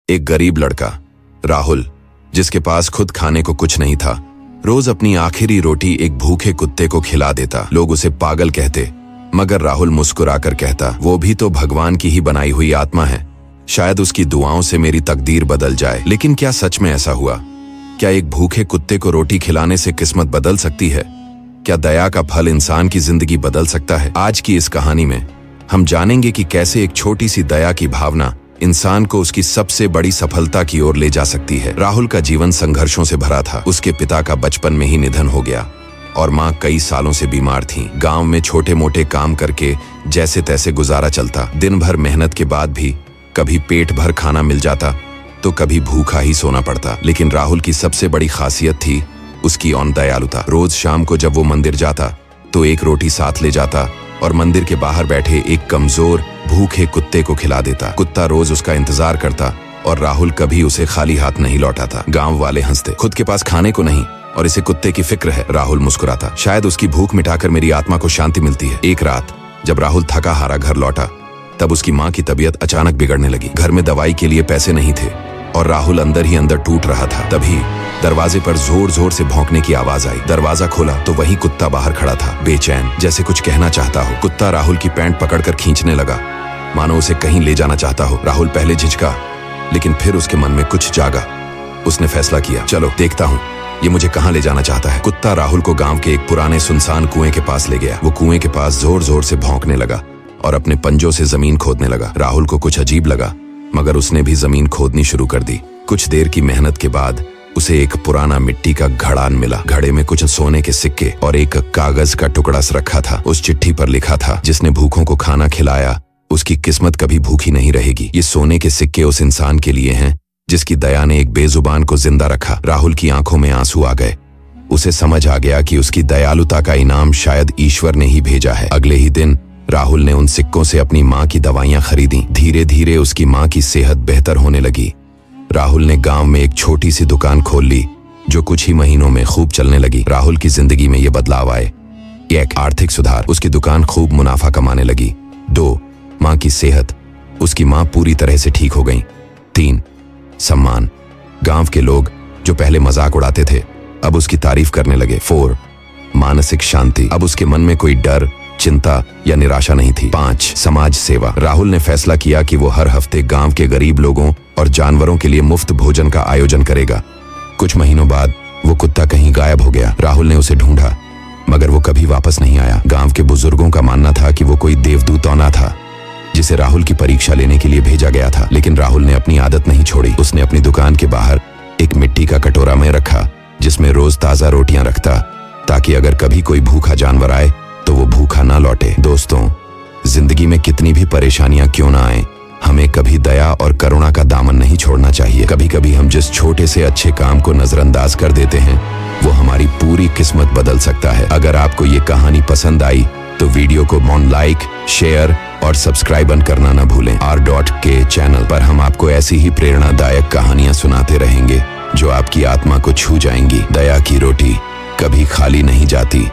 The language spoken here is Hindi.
एक गरीब लड़का राहुल, जिसके पास खुद खाने को कुछ नहीं था, रोज अपनी आखिरी रोटी एक भूखे कुत्ते को खिला देता। लोग उसे पागल कहते, मगर राहुल मुस्कुराकर कहता, वो भी तो भगवान की ही बनाई हुई आत्मा है, शायद उसकी दुआओं से मेरी तकदीर बदल जाए। लेकिन क्या सच में ऐसा हुआ? क्या एक भूखे कुत्ते को रोटी खिलाने से किस्मत बदल सकती है? क्या दया का फल इंसान की जिंदगी बदल सकता है? आज की इस कहानी में हम जानेंगे कि कैसे एक छोटी सी दया की भावना इंसान को उसकी सबसे बड़ी सफलता की ओर ले जा सकती है। राहुल का जीवन संघर्षों से भरा था। उसके पिता का बचपन में ही निधन हो गया और माँ कई सालों से बीमार थीं। गांव में छोटे मोटे काम करके जैसे तैसे गुजारा चलता। दिन भर मेहनत के बाद भी कभी पेट भर खाना मिल जाता तो कभी भूखा ही सोना पड़ता। लेकिन राहुल की सबसे बड़ी खासियत थी उसकी दयालुता। रोज शाम को जब वो मंदिर जाता तो एक रोटी साथ ले जाता और मंदिर के बाहर बैठे एक कमजोर भूखे कुत्ते को खिला देता। कुत्ता रोज उसका इंतजार करता और राहुल कभी उसे खाली हाथ नहीं लौटाता। गांव वाले हंसते, खुद के पास खाने को नहीं और इसे कुत्ते की फिक्र है। राहुल मुस्कुराता, शायद उसकी भूख मिटाकर मेरी आत्मा को शांति मिलती है। एक रात जब राहुल थका हारा घर लौटा तब उसकी माँ की तबीयत अचानक बिगड़ने लगी। घर में दवाई के लिए पैसे नहीं थे और राहुल अंदर ही अंदर टूट रहा था। तभी दरवाजे पर जोर जोर से भौंकने की आवाज आई। दरवाजा खोला तो वही कुत्ता बाहर खड़ा था, बेचैन, जैसे कुछ कहना चाहता हो। कुत्ता राहुल की पैंट पकड़कर खींचने लगा, मानो उसे कहीं ले जाना चाहता हो। राहुल पहले झिझका, लेकिन फिर उसके मन में कुछ जागा। उसने फैसला किया, चलो देखता हूँ ये मुझे कहाँ ले जाना चाहता है। कुत्ता राहुल को गांव के एक पुराने सुनसान कुएं के पास ले गया। वो कुएं के पास जोर जोर से भौंकने लगा और अपने पंजों से जमीन खोदने लगा। राहुल को कुछ अजीब लगा, मगर उसने भी जमीन खोदनी शुरू कर दी। कुछ देर की मेहनत के बाद उसे एक पुराना मिट्टी का घड़ान मिला। घड़े में कुछ सोने के सिक्के और एक कागज का टुकड़ा रखा था। उस चिट्ठी पर लिखा था, जिसने भूखों को खाना खिलाया उसकी किस्मत कभी भूखी नहीं रहेगी। ये सोने के सिक्के उस इंसान के लिए हैं जिसकी दया ने एक बेजुबान को जिंदा रखा। राहुल की आंखों में आंसू आ गए। उसे समझ आ गया कि उसकी दयालुता का इनाम शायद ईश्वर ने ही भेजा है। अगले ही दिन राहुल ने उन सिक्कों से अपनी माँ की दवाइयां खरीदी। धीरे धीरे उसकी माँ की सेहत बेहतर होने लगी। राहुल ने गांव में एक छोटी सी दुकान खोल ली जो कुछ ही महीनों में खूब चलने लगी। राहुल की जिंदगी में ये बदलाव आए। 1. आर्थिक सुधार, उसकी दुकान खूब मुनाफा कमाने लगी। 2. माँ की सेहत, उसकी माँ पूरी तरह से ठीक हो गई। 3. सम्मान, गांव के लोग जो पहले मजाक उड़ाते थे अब उसकी तारीफ करने लगे। 4. मानसिक शांति, अब उसके मन में कोई डर, चिंता या निराशा नहीं थी। 5. समाज सेवा, राहुल ने फैसला किया कि वो हर हफ्ते गांव के गरीब लोगों और जानवरों के लिए मुफ्त भोजन का आयोजन करेगा। कुछ महीनों बाद वो कुत्ता कहीं गायब हो गया। राहुल ने उसे ढूंढा, मगर वो कभी वापस नहीं आया। गांव के बुजुर्गों का मानना था कि वो कोई देवदूत औना था जिसे राहुल की परीक्षा लेने के लिए भेजा गया था। लेकिन राहुल ने अपनी आदत नहीं छोड़ी। उसने अपनी दुकान के बाहर एक मिट्टी का कटोरा में रखा जिसमें रोज ताजा रोटियां रखता, ताकि अगर कभी कोई भूखा जानवर आए तो वो भूखा ना लौटे। दोस्तों, जिंदगी में कितनी भी परेशानियां क्यों ना आए, हमें कभी दया और करुणा का दामन नहीं छोड़ना चाहिए। कभी कभी हम जिस छोटे से अच्छे काम को नजरअंदाज कर देते हैं वो हमारी पूरी किस्मत बदल सकता है। अगर आपको ये कहानी पसंद आई तो वीडियो को लाइक, शेयर और सब्सक्राइब करना न भूलें। R.K चैनल पर हम आपको ऐसी ही प्रेरणादायक कहानियां सुनाते रहेंगे जो आपकी आत्मा को छू जाएंगी। दया की रोटी कभी खाली नहीं जाती।